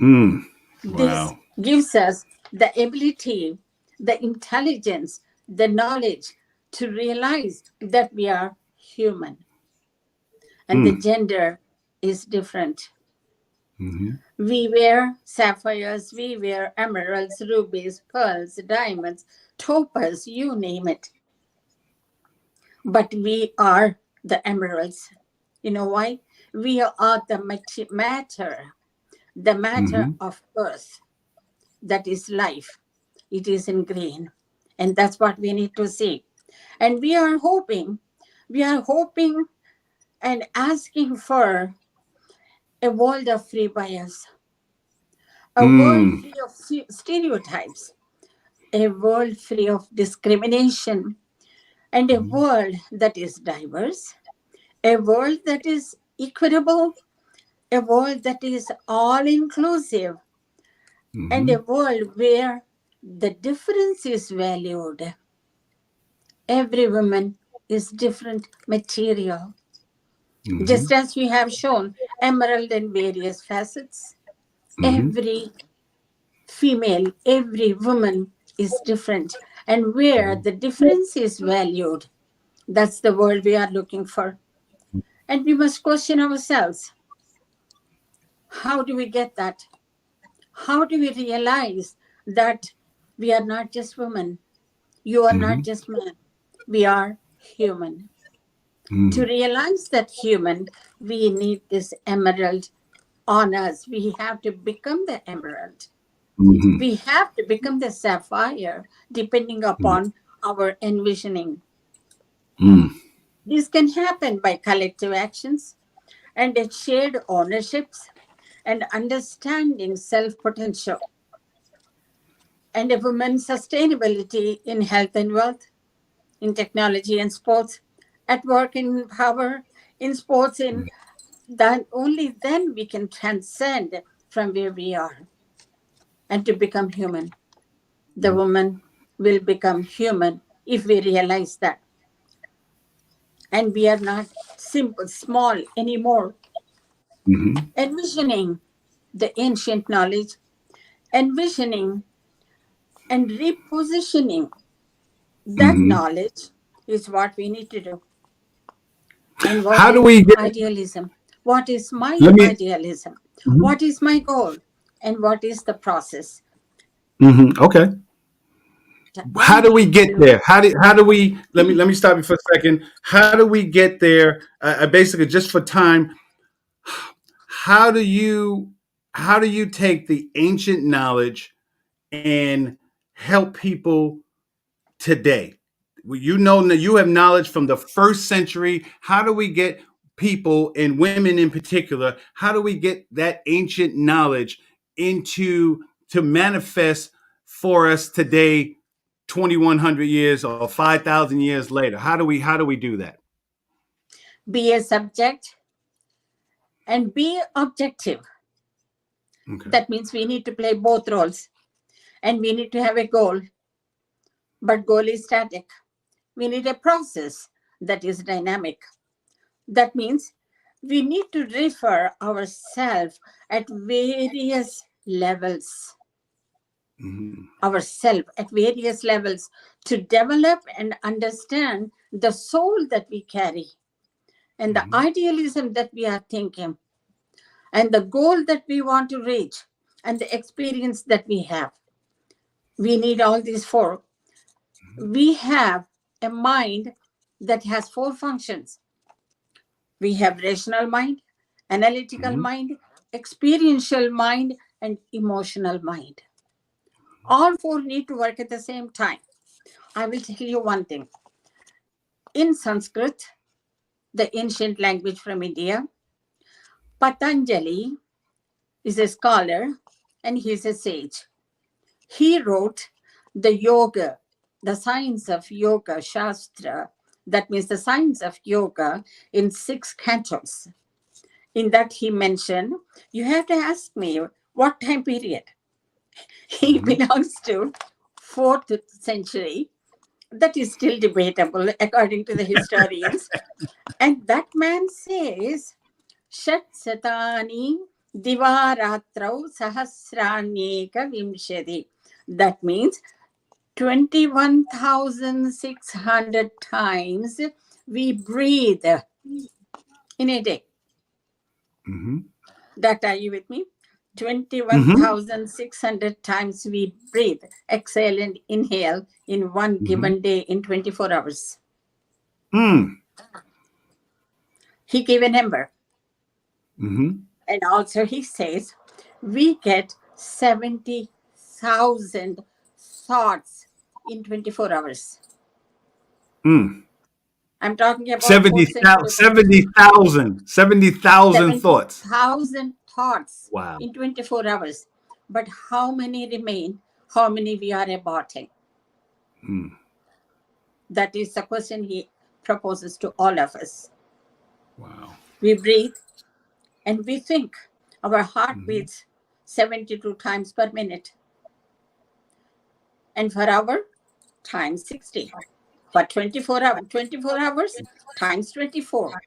A: Mm.
C: This
A: Wow.
C: gives us the ability, the intelligence, the knowledge to realize that we are human and the
A: Mm.
C: gender is different.
A: Mhm.
C: We wear sapphires, we wear emeralds, rubies, pearls, diamonds, topaz, you name it. But we are the emeralds. You know why? We are the the matter
A: Mhm.
C: of earth that is life. It is in green. And that's what we need to see. And we are hoping and asking for a world of free bias, a world
A: Mm.
C: free of stereotypes, a world free of discrimination, and a
A: Mhm.
C: world that is diverse, a world that is equitable, a world that is all inclusive, and a
A: Mhm.
C: world where the difference is valued. Every woman is different material. Just
A: Mhm.
C: as we have shown, emerald in various facets,
A: Mhm.
C: every female, every woman is different. And where
A: Mhm.
C: the difference is valued, that's the world we are looking for. And we must question ourselves, how do we get that? How do we realize that we are not just women? You are not
A: Mhm.
C: just men. We are human. To
A: Mm.
C: realize that human, we need this emerald on us. We have to become the emerald.
A: Mhm.
C: We have to become the sapphire, depending
A: Mm.
C: upon our envisioning.
A: Mm.
C: This can happen by collective actions and a shared ownerships and understanding self potential and a woman's sustainability in health and wealth, in technology and sports, at work in power, in sports, in that only then we can transcend from where we are and to become human. The woman will become human if we realize that. And we are not simple, small anymore.
A: Mhm.
C: Envisioning the ancient knowledge, envisioning and repositioning that
A: Mhm.
C: knowledge is what we need to do. And what
A: How do
C: is
A: we get?
C: idealism? What is my
A: Let me.
C: idealism?
A: Mhm.
C: What is my goal? And what is the process?
A: Mhm. Okay. How do we get there? How do we let me stop you for a second. How do we get there? Basically, just for time, how do you take the ancient knowledge and help people today? Well, you know that you have knowledge from the first century. How do we get people and women in particular? How do we get that ancient knowledge into to manifest for us today, 2,100 years or 5,000 years later? How do we do that?
C: Be a subject and be objective.
A: Okay.
C: That means we need to play both roles, and we need to have a goal. But goal is static. We need a process that is dynamic. That means we need to refer ourselves at various levels. Ourselves at various levels to develop and understand the soul that we carry and the idealism that we are thinking and the goal that we want to reach and the experience that we have. We need all these four. We have a mind that has four functions. We have rational mind, analytical mind, experiential mind, and emotional mind. All four need to work at the same time. I will tell you one thing. In Sanskrit, the ancient language from India, Patanjali is a scholar and he is a sage. He wrote the yoga, the science of yoga, Shastra, that means the science of yoga, in 6 cantos. In that he mentioned, you have to ask me what time period. He belongs to 4th century. That is still debatable according to the historians. And that man says, Shat Satani Divaratrau Sahasranyeka Vimshadi. That means 21,600 times we breathe in a day. That, are you with me? 21,600 times we breathe, exhale and inhale in one given day in 24 hours. He gave a number. And also he says, we get 70,000 thoughts in 24 hours. I'm talking about
A: 70,000 thoughts.
C: 70,000 thoughts
A: Wow.
C: in 24 hours. But how many remain? How many we are aborting? That is the question he proposes to all of us.
A: Wow.
C: We breathe and we think. Our heart beats 72 times per minute. And per hour, times 60. For 24 hours times 24.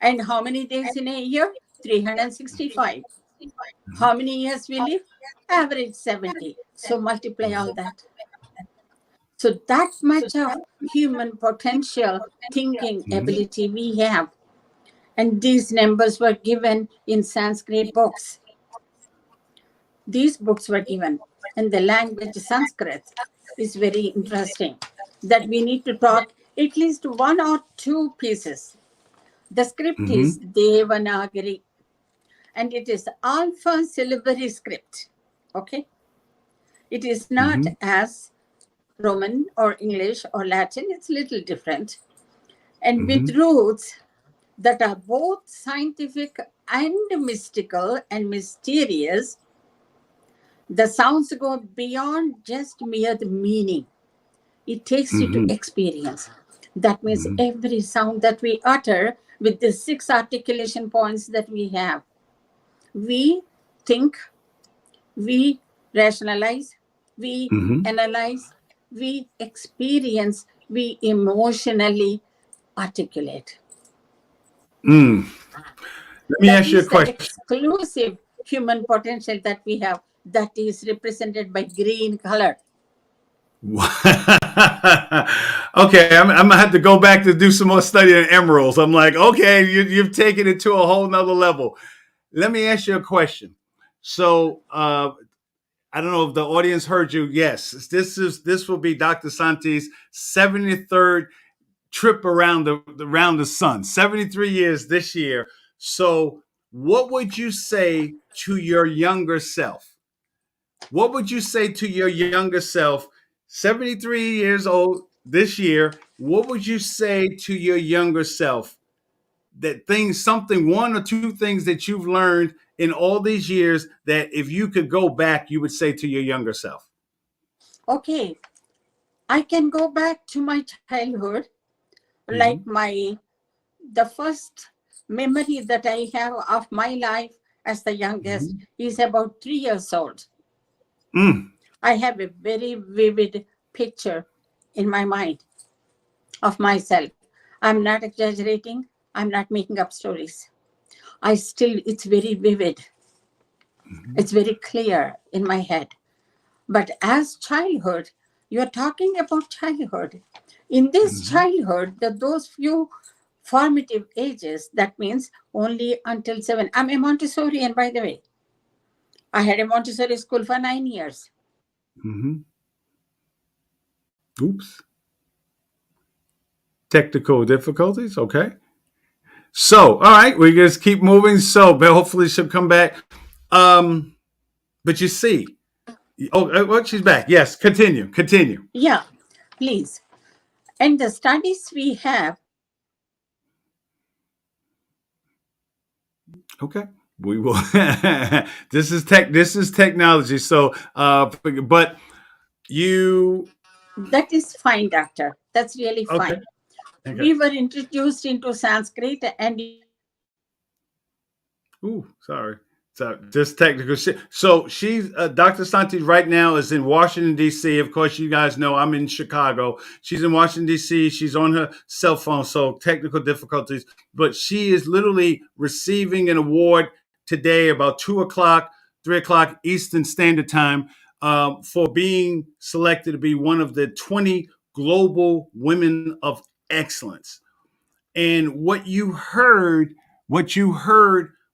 C: And how many days in a year? 365. How many years we live? Average 70. So multiply all that. So that much of human potential thinking ability we have. And these numbers were given in Sanskrit books. These books were given. And the language Sanskrit is very interesting. That we need to talk at least 1 or 2 pieces. The script is Devanagari. And it is alpha syllabary script. Okay? It is not as Roman or English or Latin. It's a little different. And with roots that are both scientific and mystical and mysterious, the sounds go beyond just mere meaning. It takes you to experience. That means every sound that we utter with the 6 articulation points that we have, we think, we rationalize, we analyze, we experience, we emotionally articulate.
A: Let me ask you a question.
C: The exclusive human potential that we have, that is represented by green color.
A: Okay, I'm gonna have to go back to do some more study on emeralds. I'm like, okay, you've taken it to a whole nother level. Let me ask you a question. So I don't know if the audience heard you. Yes, this will be Dr. Sonty's 73rd trip around the sun. 73 years this year. So, what would you say to your younger self? What would you say to your younger self, 73 years old this year? What would you say to your younger self that something, one or two things that you've learned in all these years that if you could go back, you would say to your younger self?
C: Okay, I can go back to my childhood, like the first memory that I have of my life as the youngest is about 3 years old. I have a very vivid picture in my mind of myself. I'm not exaggerating. I'm not making up stories. It's very vivid. It's very clear in my head. But as childhood, you're talking about childhood. In this childhood, those few formative ages, that means only until 7. I'm a Montessorian, by the way. I had a Montessori school for 9 years.
A: Oops. Technical difficulties. Okay. So, all right, we just keep moving. So, but hopefully she'll come back. But you see, well, she's back. Yes, continue.
C: Yeah, please. And the studies we have.
A: Okay, we will. This is technology. So, but you.
C: That is fine, doctor. That's really fine. Okay. We were introduced into Sanskrit and.
A: Ooh, sorry. So just technical shit. So she's Dr. Sonty right now is in Washington, D.C. Of course, you guys know I'm in Chicago. She's in Washington, D.C. She's on her cell phone, so technical difficulties. But she is literally receiving an award today about 2 o'clock, 3 o'clock Eastern Standard Time for being selected to be one of the 20 global women of excellence. And what you heard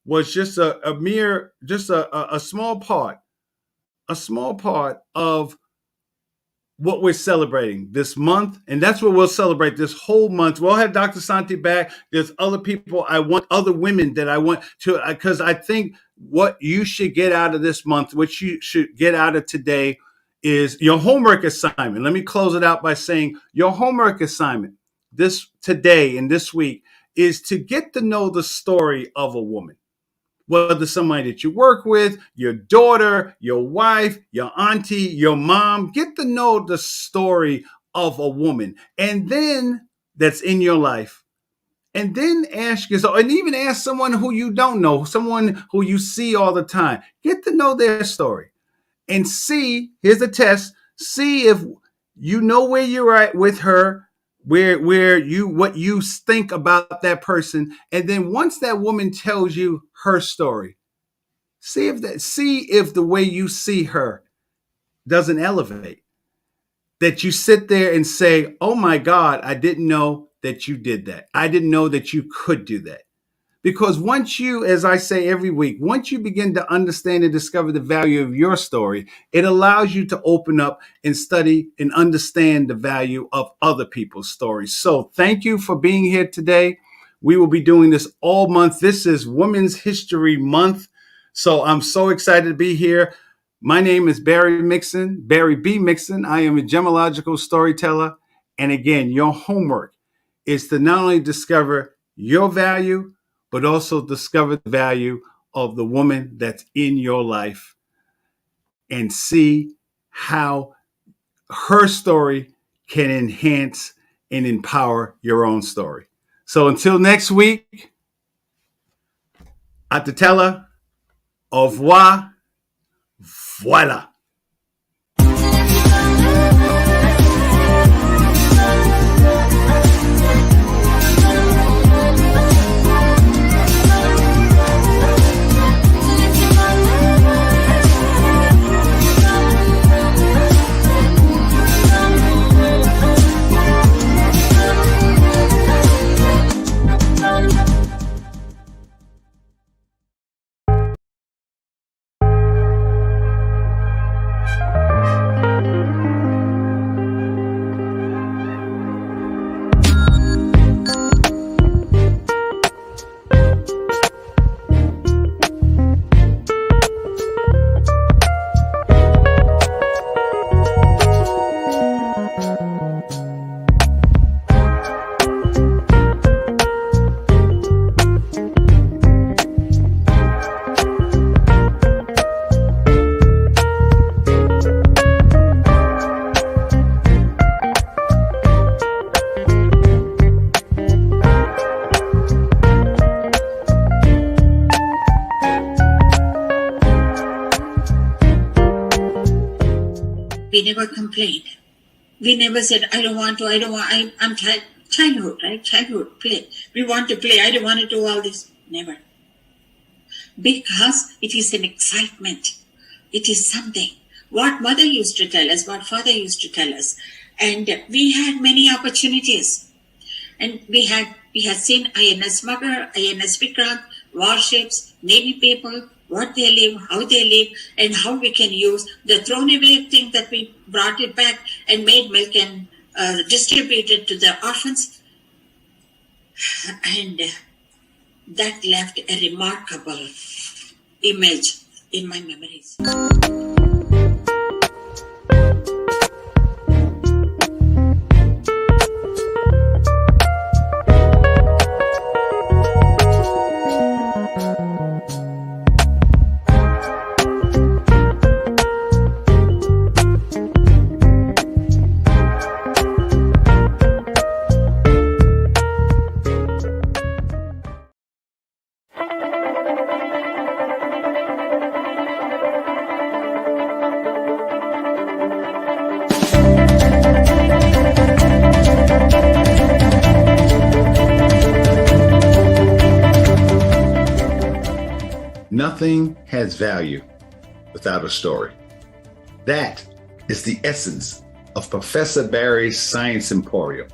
A: was just a small part of what we're celebrating this month. And that's what we'll celebrate this whole month. We'll have Dr. Sonty back. There's other people other women that I want to, because I think what you should get out of this month, what you should get out of today is your homework assignment. Let me close it out by saying your homework assignment today and this week is to get to know the story of a woman. Whether somebody that you work with, your daughter, your wife, your auntie, your mom, get to know the story of a woman. And then that's in your life. And then ask yourself, and even ask someone who you don't know, someone who you see all the time, get to know their story and see, here's the test, see if you know where you're at with her, what you think about that person, and then once that woman tells you her story, see if the way you see her doesn't elevate. That you sit there and say, "Oh my God, I didn't know that you did that. I didn't know that you could do that." Because once you, as I say every week, once you begin to understand and discover the value of your story, it allows you to open up and study and understand the value of other people's stories. So thank you for being here today. We will be doing this all month. This is Women's History Month. So I'm so excited to be here. My name is Barry B. Mixon. I am a gemological storyteller. And again, your homework is to not only discover your value, but also discover the value of the woman that's in your life and see how her story can enhance and empower your own story. So until next week, Atatella, au revoir, voila.
B: we never complained. We never said, I don't want to, I'm childhood, right? Childhood, play. We want to play, I don't want to do all this. Never. Because it is an excitement. It is something. What mother used to tell us, what father used to tell us. And we had many opportunities. And we had seen INS Mugger, INS Vikrant, warships, Navy people, what they live, how they live, and how we can use the thrown away thing that we brought it back and made milk and distributed to the orphans. And that left a remarkable image in my memories.
A: Nothing has value without a story. That is the essence of Professor Barry's Science Emporium.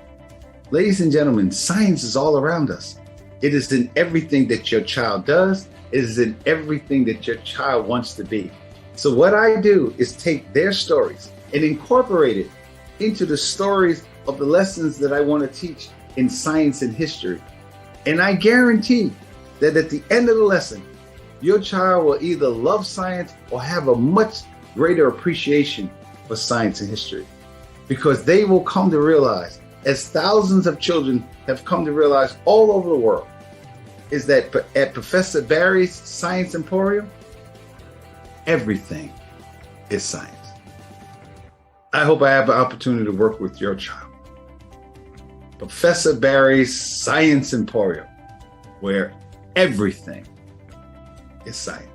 A: Ladies and gentlemen, science is all around us. It is in everything that your child does. It is in everything that your child wants to be. So what I do is take their stories and incorporate it into the stories of the lessons that I want to teach in science and history. And I guarantee that at the end of the lesson, your child will either love science or have a much greater appreciation for science and history, because they will come to realize, as thousands of children have come to realize all over the world, is that at Professor Barry's Science Emporium, everything is science. I hope I have the opportunity to work with your child. Professor Barry's Science Emporium, where everything is science.